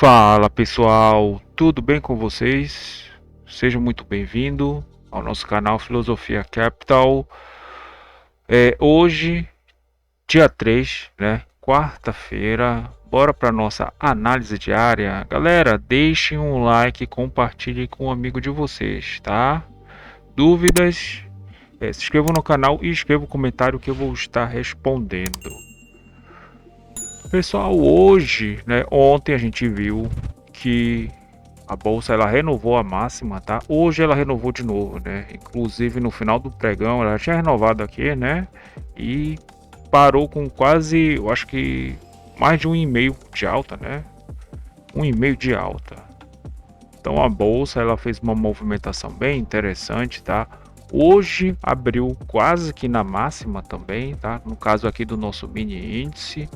Fala pessoal, tudo bem com vocês? Seja muito bem-vindo ao nosso canal Filosofia Capital. Hoje, dia 3, né? Quarta-feira, bora para nossa análise diária. Galera, deixem um like e compartilhem com um amigo de vocês, tá? Dúvidas? Se inscrevam no canal e escrevam um comentário que eu vou estar respondendo. Pessoal, hoje, né? Ontem a gente viu que a bolsa ela renovou a máxima, tá? Hoje ela renovou de novo, né? Inclusive no final do pregão ela já tinha renovado aqui, né? E parou com quase, eu acho que mais de 1,5 de alta, né? 1,5 de alta. Então a bolsa ela fez uma movimentação bem interessante, tá? Hoje abriu quase que na máxima também, tá? No caso aqui do nosso mini índice,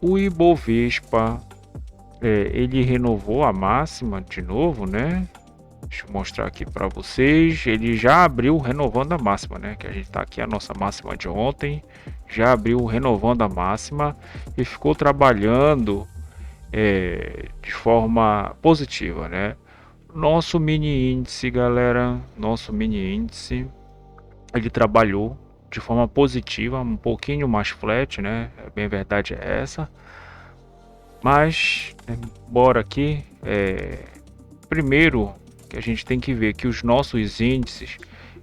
o Ibovespa ele renovou a máxima de novo, né? Deixa eu mostrar aqui para vocês. Ele já abriu renovando a máxima, né? Que a gente tá aqui a nossa máxima de ontem. Já abriu renovando a máxima e ficou trabalhando de forma positiva, né? Nosso mini índice, galera, nosso mini índice, ele trabalhou de forma positiva, um pouquinho mais flat, né? Bem verdade é essa. Mas, bora aqui. Primeiro que a gente tem que ver que os nossos índices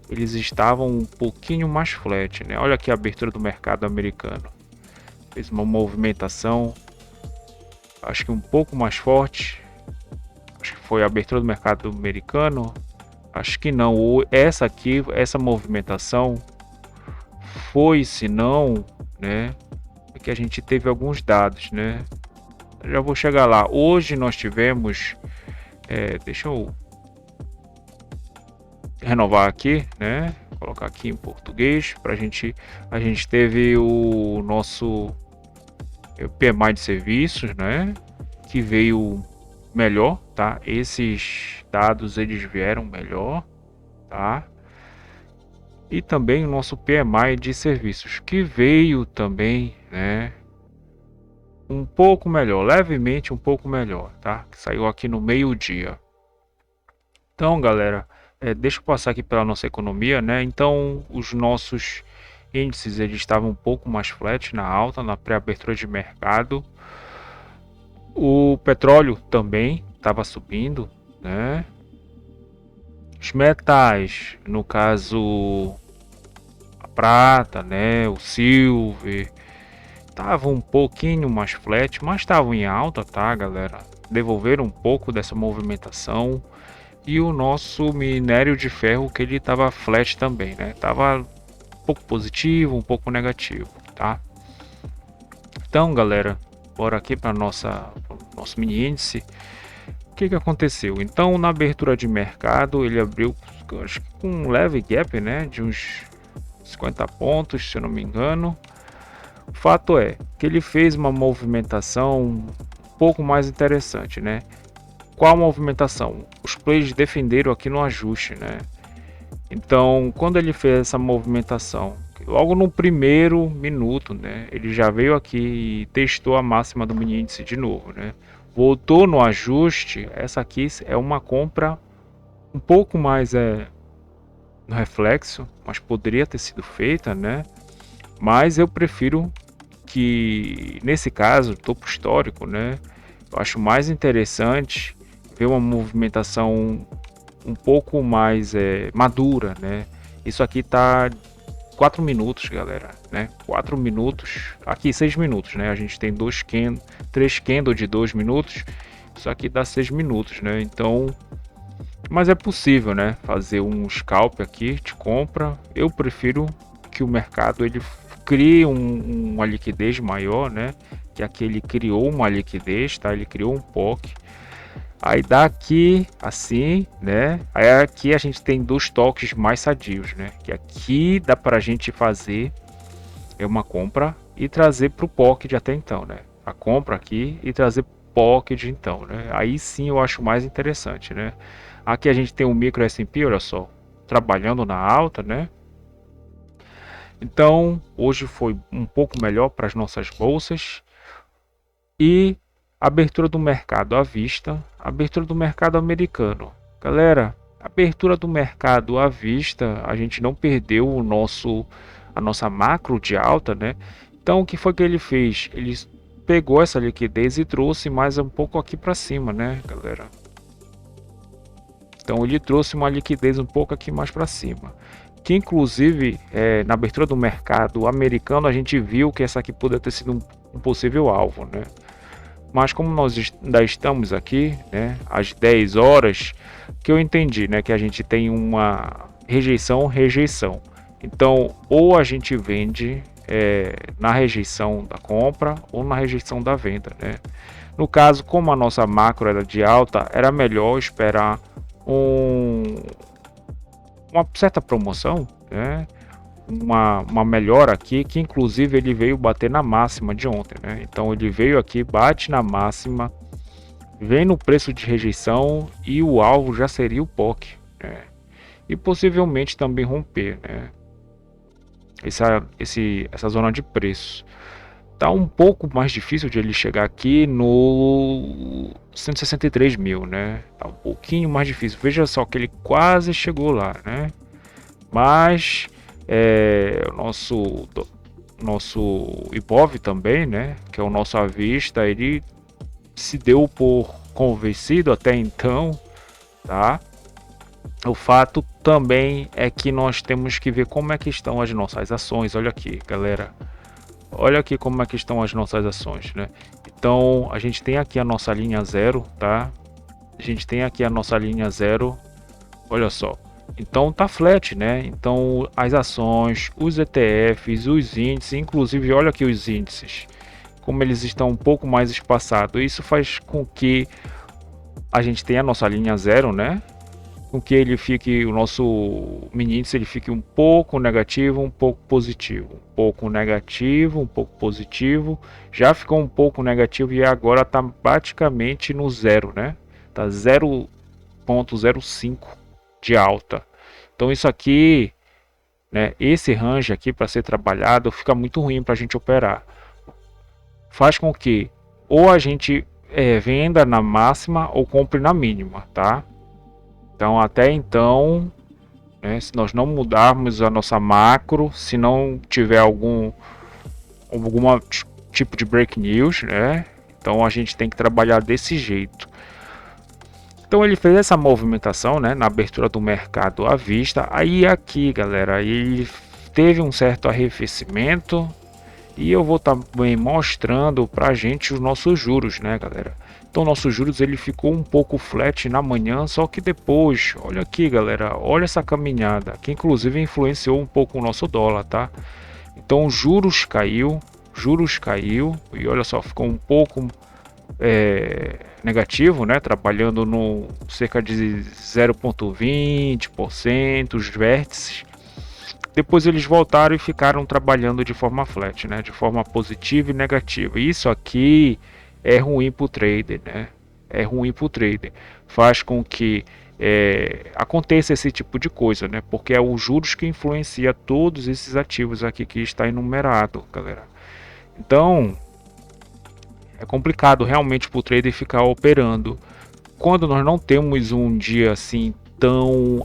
eles estavam um pouquinho mais flat, né? Olha aqui a abertura do mercado americano. Fez uma movimentação, acho que um pouco mais forte. Acho que foi a abertura do mercado americano. Acho que não. Essa aqui, essa movimentação foi, se não, né? É que a gente teve alguns dados, né? Já vou chegar lá. Hoje nós tivemos, deixa eu renovar aqui, né? Colocar aqui em português para a gente teve o nosso PMI de serviços, né? Que veio melhor, tá? Esses dados eles vieram melhor, tá? E também o nosso PMI de serviços que veio também, né? Um pouco melhor, levemente um pouco melhor, tá? Que saiu aqui no meio-dia. Então, galera, deixa eu passar aqui pela nossa economia, né? Então, os nossos índices eles estavam um pouco mais flat na alta, na pré-abertura de mercado. O petróleo também estava subindo, né? Os metais, no caso a prata, né? O silver, estavam um pouquinho mais flat, mas estavam em alta, tá, galera? Devolveram um pouco dessa movimentação. E o nosso minério de ferro que ele estava flat também, né? Tava um pouco positivo, um pouco negativo, tá? Então, galera, bora aqui para nosso mini índice. O que aconteceu? Então, na abertura de mercado, ele abriu, acho que com um leve gap, né? De uns 50 pontos, se eu não me engano. O fato é que ele fez uma movimentação um pouco mais interessante, né? Qual a movimentação? Os players defenderam aqui no ajuste, né? Então, quando ele fez essa movimentação, logo no primeiro minuto, né, ele já veio aqui e testou a máxima do mini índice de novo, né? Voltou no ajuste. Essa aqui é uma compra um pouco mais no reflexo, mas poderia ter sido feita, né? Mas eu prefiro que nesse caso, topo histórico, né? Eu acho mais interessante ver uma movimentação um pouco mais madura, né? Isso aqui tá 4 minutos, galera, né? 4 minutos, aqui 6 minutos, né? A gente tem 3 candle de 2 minutos, isso aqui dá 6 minutos, né? Então, mas é possível, né? Fazer um scalp aqui de compra. Eu prefiro que o mercado ele crie uma liquidez maior, né? Que aqui ele criou uma liquidez, tá? Ele criou um POC. Aí daqui assim, né? Aí aqui a gente tem dois toques mais sadios, né? Que aqui dá para a gente fazer uma compra e trazer para o pocket até então, né? A compra aqui e trazer pocket então, né? Aí sim eu acho mais interessante, né? Aqui a gente tem o micro S&P, olha só, trabalhando na alta, né? Então hoje foi um pouco melhor para as nossas bolsas e Abertura do mercado à vista, abertura do mercado americano. Galera, abertura do mercado à vista, a gente não perdeu a nossa macro de alta, né? Então o que foi que ele fez? Ele pegou essa liquidez e trouxe mais um pouco aqui para cima, né, galera? Então ele trouxe uma liquidez um pouco aqui mais para cima. Que inclusive na abertura do mercado americano a gente viu que essa aqui poderia ter sido um possível alvo, né? Mas como nós ainda estamos aqui, né, às 10 horas, que eu entendi, né, que a gente tem uma rejeição. Então, ou a gente vende na rejeição da compra ou na rejeição da venda, né? No caso, como a nossa macro era de alta, era melhor esperar uma certa promoção, né? Uma melhora aqui, que inclusive ele veio bater na máxima de ontem, né? Então ele veio aqui, bate na máxima, vem no preço de rejeição e o alvo já seria o POC, né? E possivelmente também romper, né? Essa zona de preço. Tá um pouco mais difícil de ele chegar aqui no 163 mil, né? Tá um pouquinho mais difícil. Veja só que ele quase chegou lá, né? Mas o nosso IBOV também, né? Que é o nosso à vista, ele se deu por convencido até então, tá? O fato também é que nós temos que ver como é que estão as nossas ações. Olha aqui, galera. Olha aqui como é que estão as nossas ações, né? Então, a gente tem aqui a nossa linha zero, tá? A gente tem aqui a nossa linha zero. Olha só. Então tá flat, né? Então as ações, os ETFs, os índices, inclusive olha aqui os índices, como eles estão um pouco mais espaçados. Isso faz com que a gente tenha a nossa linha zero, né? Com que ele fique, o nosso mini índice ele fique um pouco negativo, um pouco positivo, um pouco negativo, um pouco positivo. Já ficou um pouco negativo e agora tá praticamente no zero, né? Tá 0,05 de alta. Então isso aqui, né, esse range aqui para ser trabalhado fica muito ruim para a gente operar. Faz com que ou a gente venda na máxima ou compre na mínima, tá? Então até então, né, se nós não mudarmos a nossa macro, se não tiver algum tipo de break news, né? Então a gente tem que trabalhar desse jeito. Então ele fez essa movimentação, né, na abertura do mercado à vista. Aí aqui, galera, ele teve um certo arrefecimento e eu vou também mostrando pra gente os nossos juros, né, galera. Então nossos juros ele ficou um pouco flat na manhã, só que depois, olha aqui, galera, olha essa caminhada, que inclusive influenciou um pouco o nosso dólar, tá? Então juros caiu e olha só, ficou um pouco negativo, né? Trabalhando no cerca de 0,20% os vértices. Depois eles voltaram e ficaram trabalhando de forma flat, né? De forma positiva e negativa. Isso aqui é ruim para o trader, né? É ruim para o trader. Faz com que aconteça esse tipo de coisa, né? Porque é os juros que influencia todos esses ativos aqui que está enumerado, galera. Então é complicado realmente para o trader ficar operando. Quando nós não temos um dia assim tão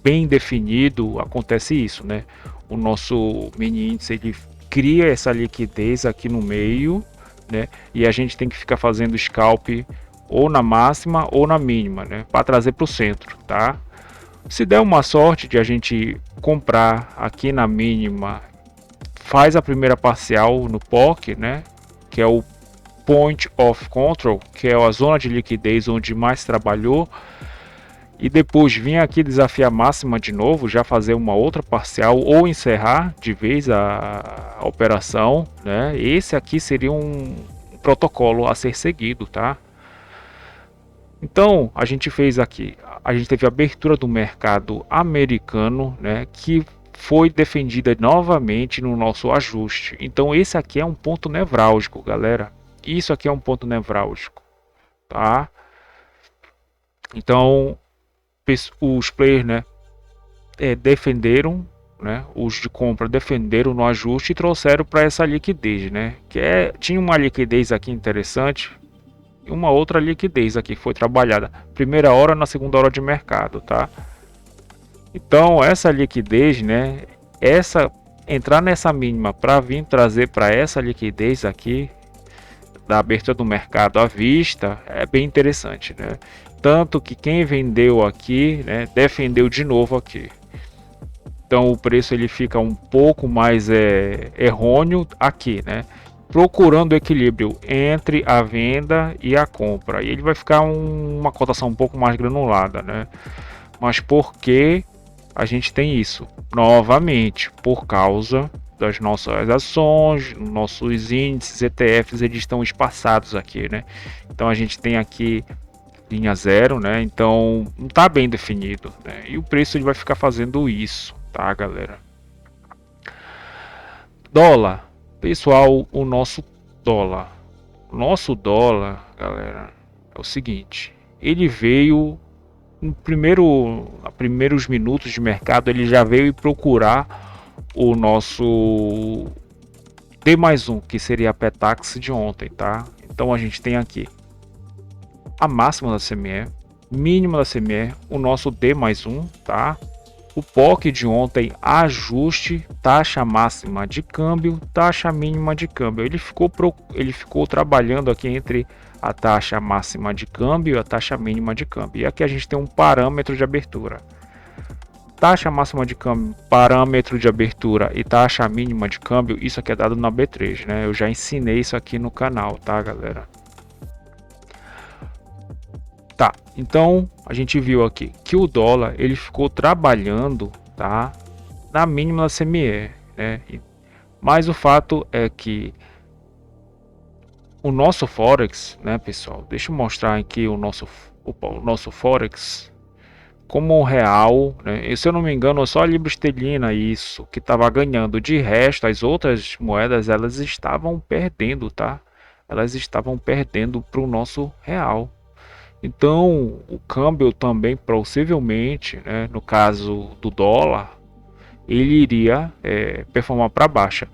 bem definido, acontece isso, né? O nosso mini índice ele cria essa liquidez aqui no meio, né? E a gente tem que ficar fazendo scalp ou na máxima ou na mínima, né? Para trazer para o centro, tá? Se der uma sorte de a gente comprar aqui na mínima, faz a primeira parcial no POC, né? Que é o Point of Control, que é a zona de liquidez onde mais trabalhou, e depois vir aqui desafiar a máxima de novo, já fazer uma outra parcial ou encerrar de vez a operação, né? Esse aqui seria um protocolo a ser seguido, tá? Então a gente fez aqui, a gente teve a abertura do mercado americano, né? Que foi defendida novamente no nosso ajuste. Então esse aqui é um ponto nevrálgico, galera. Isso aqui é um ponto nevrálgico, tá? Então os players, né, defenderam, né, os de compra defenderam no ajuste e trouxeram para essa liquidez, né, tinha uma liquidez aqui interessante, e uma outra liquidez aqui foi trabalhada primeira hora na segunda hora de mercado, tá? Então essa liquidez, né, essa entrar nessa mínima para vir trazer para essa liquidez aqui da abertura do mercado à vista é bem interessante, né? Tanto que quem vendeu aqui, né, defendeu de novo aqui. Então o preço ele fica um pouco mais errôneo aqui, né? Procurando equilíbrio entre a venda e a compra. E ele vai ficar uma cotação um pouco mais granulada, né? Mas por que a gente tem isso? Novamente, por causa das nossas ações, nossos índices, ETFs, eles estão espaçados aqui, né? Então a gente tem aqui linha zero, né? Então não está bem definido, né? E o preço ele vai ficar fazendo isso, tá, galera? Dólar, pessoal, o nosso dólar, galera, é o seguinte, ele veio no primeiros minutos de mercado, ele já veio procurar o nosso D mais um, que seria a Petax de ontem, tá? Então a gente tem aqui a máxima da CME, mínima da CME, o nosso D mais um, tá? O POC de ontem, ajuste, taxa máxima de câmbio, taxa mínima de câmbio. Ele ficou trabalhando aqui entre a taxa máxima de câmbio e a taxa mínima de câmbio. E aqui a gente tem um parâmetro de abertura. Taxa máxima de câmbio, parâmetro de abertura e taxa mínima de câmbio, isso aqui é dado na B3, né? Eu já ensinei isso aqui no canal, tá, galera? Tá, então a gente viu aqui que o dólar ele ficou trabalhando, tá, na mínima da CME, né? Mas o fato é que o nosso Forex, né, pessoal? Deixa eu mostrar aqui o nosso Forex como real, né? E, se eu não me engano, só a libra esterlina isso que estava ganhando. De resto, as outras moedas elas estavam perdendo, tá? Elas estavam perdendo para o nosso real. Então, o câmbio também, possivelmente, né, no caso do dólar, ele iria performar para baixa.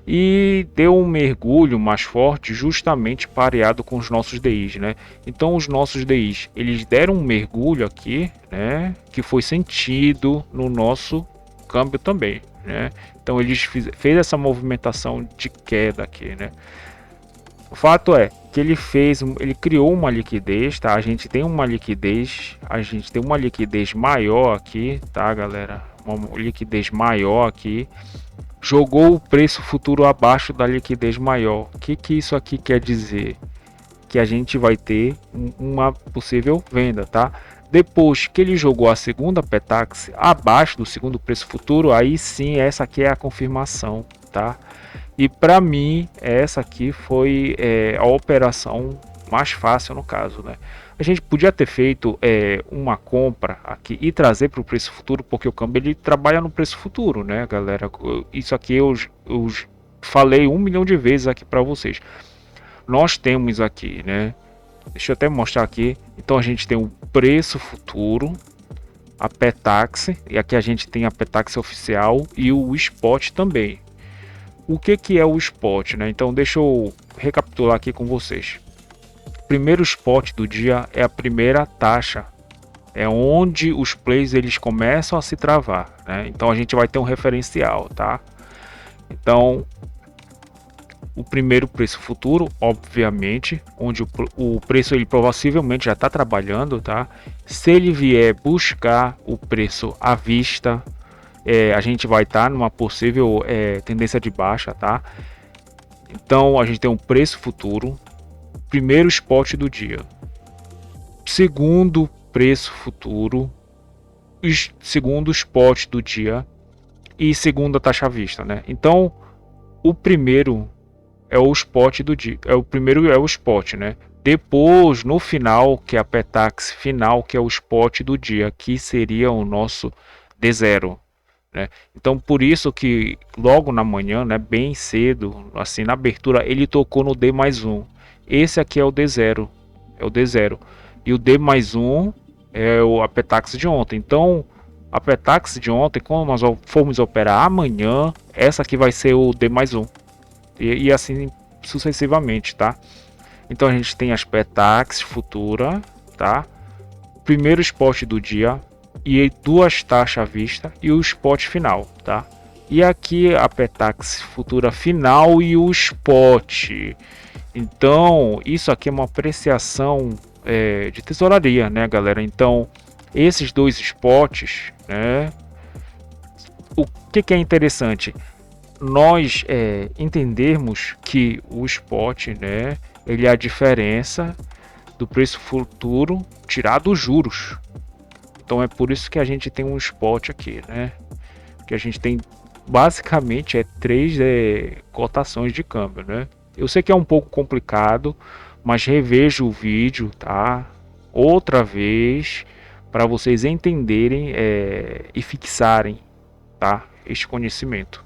E deu um mergulho mais forte, justamente pareado com os nossos DIs, né? Então, os nossos DIs, eles deram um mergulho aqui, né, que foi sentido no nosso câmbio também, né? Então, eles fez essa movimentação de queda aqui, né? O fato é que ele criou uma liquidez, tá? A gente tem uma liquidez maior aqui, tá, galera? Uma liquidez maior aqui. Jogou o preço futuro abaixo da liquidez maior. O que isso aqui quer dizer? Que a gente vai ter uma possível venda, tá? Depois que ele jogou a segunda Petax abaixo do segundo preço futuro, aí sim essa aqui é a confirmação, tá? E para mim essa aqui foi a operação mais fácil no caso, né? A gente podia ter feito uma compra aqui e trazer para o preço futuro, porque o câmbio ele trabalha no preço futuro, né, galera? Isso aqui eu falei 1 milhão de vezes aqui para vocês. Nós temos aqui, né? Deixa eu até mostrar aqui. Então a gente tem o preço futuro, a Petax, e aqui a gente tem a Petax oficial e o spot também. O que é o spot, né? Então deixa eu recapitular aqui com vocês. O primeiro spot do dia é a primeira taxa, é onde os plays eles começam a se travar, né? Então a gente vai ter um referencial, tá? Então o primeiro preço futuro, obviamente, onde o preço ele possivelmente já está trabalhando, tá? Se ele vier buscar o preço à vista, a gente vai estar numa possível tendência de baixa, tá? Então a gente tem um preço futuro, primeiro spot do dia, segundo preço futuro, segundo spot do dia e segunda taxa à vista, né? Então o primeiro é o spot do dia, o primeiro é o spot, né? Depois no final, que é a Petax final, que é o spot do dia, que seria o nosso D0. Né? Então por isso que logo na manhã, né, bem cedo, assim na abertura, ele tocou no D mais um. Esse aqui é o D0, e o D mais um é a Petax de ontem. Então a Petax de ontem, quando nós formos operar amanhã, essa aqui vai ser o D mais um, e assim sucessivamente, tá? Então a gente tem as Petax futura, tá? Primeiro spot do dia e duas taxas à vista e o spot final, tá? E aqui a Petax futura final e o spot. Então isso aqui é uma apreciação de tesouraria, né, galera? Então esses dois spots, né? O que é interessante? Nós entendermos que o spot, né, ele é a diferença do preço futuro tirado os juros. Então é por isso que a gente tem um spot aqui, né? Que a gente tem basicamente três cotações de câmbio, né? Eu sei que é um pouco complicado, mas reveja o vídeo, tá? Outra vez para vocês entenderem e fixarem, tá? Este conhecimento.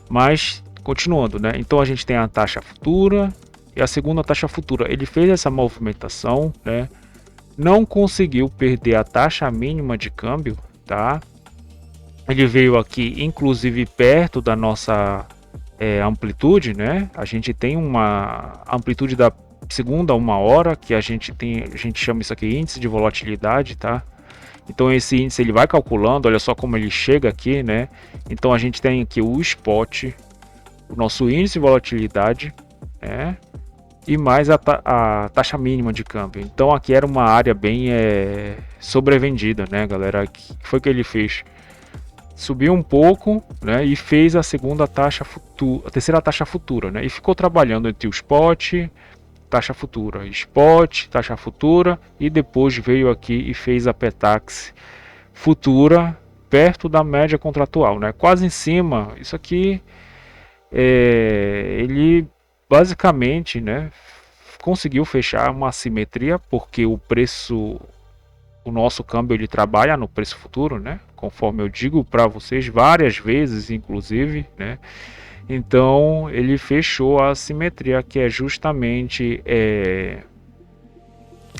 Mas continuando, né? Então a gente tem a taxa futura e a segunda taxa futura. Ele fez essa movimentação, né? Não conseguiu perder a taxa mínima de câmbio, tá? Ele veio aqui, inclusive, perto da nossa amplitude, né? A gente tem uma amplitude da segunda a uma hora, que a gente chama isso aqui índice de volatilidade, tá? Então esse índice ele vai calculando, olha só como ele chega aqui, né? Então a gente tem aqui o spot, o nosso índice de volatilidade, né? E mais a taxa mínima de câmbio. Então aqui era uma área bem sobrevendida, né, galera? O que foi que ele fez? Subiu um pouco, né, e fez a segunda taxa futura, a terceira taxa futura, né, e ficou trabalhando entre o spot, taxa futura, spot, taxa futura, e depois veio aqui e fez a Petax futura perto da média contratual, né, quase em cima. Isso aqui ele basicamente, né, conseguiu fechar uma assimetria, porque o preço, o nosso câmbio ele trabalha no preço futuro, né? Conforme eu digo para vocês várias vezes, inclusive, né? Então ele fechou a assimetria, que é justamente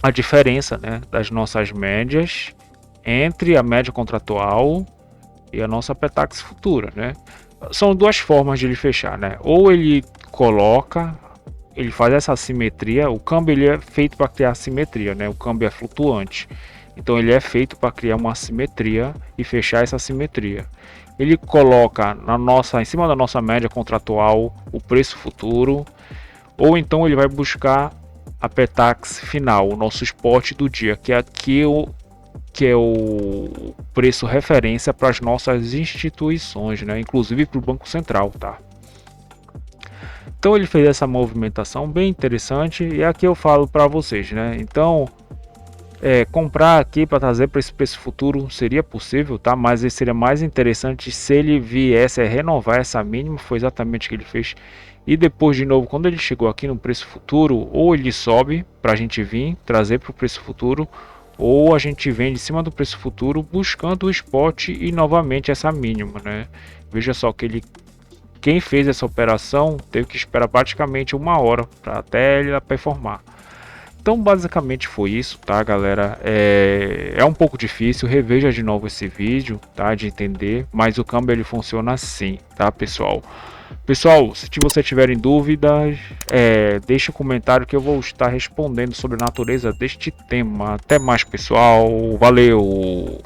a diferença, né, das nossas médias entre a média contratual e a nossa Petax futura, né? São duas formas de ele fechar, né? Ou ele coloca, ele faz essa assimetria. O câmbio ele é feito para criar assimetria, né? O câmbio é flutuante. Então ele é feito para criar uma assimetria e fechar essa assimetria. Ele coloca em cima da nossa média contratual o preço futuro, ou então ele vai buscar a Petax final, o nosso spot do dia, que é aqui que é o preço referência para as nossas instituições, né? Inclusive para o Banco Central, tá? Então ele fez essa movimentação bem interessante e aqui eu falo para vocês, né? Então comprar aqui para trazer para esse preço futuro seria possível, tá? Mas seria mais interessante se ele viesse a renovar essa mínima, foi exatamente o que ele fez. E depois de novo, quando ele chegou aqui no preço futuro, ou ele sobe para a gente vir trazer para o preço futuro, ou a gente vem de cima do preço futuro buscando o spot e novamente essa mínima, né? Veja só que quem fez essa operação teve que esperar praticamente uma hora para até ele performar. Então basicamente foi isso, tá, galera? É um pouco difícil, reveja de novo esse vídeo, tá, de entender, mas o câmbio ele funciona assim, tá, pessoal? Pessoal, se você tiverem dúvidas, deixe um comentário que eu vou estar respondendo sobre a natureza deste tema. Até mais, pessoal. Valeu!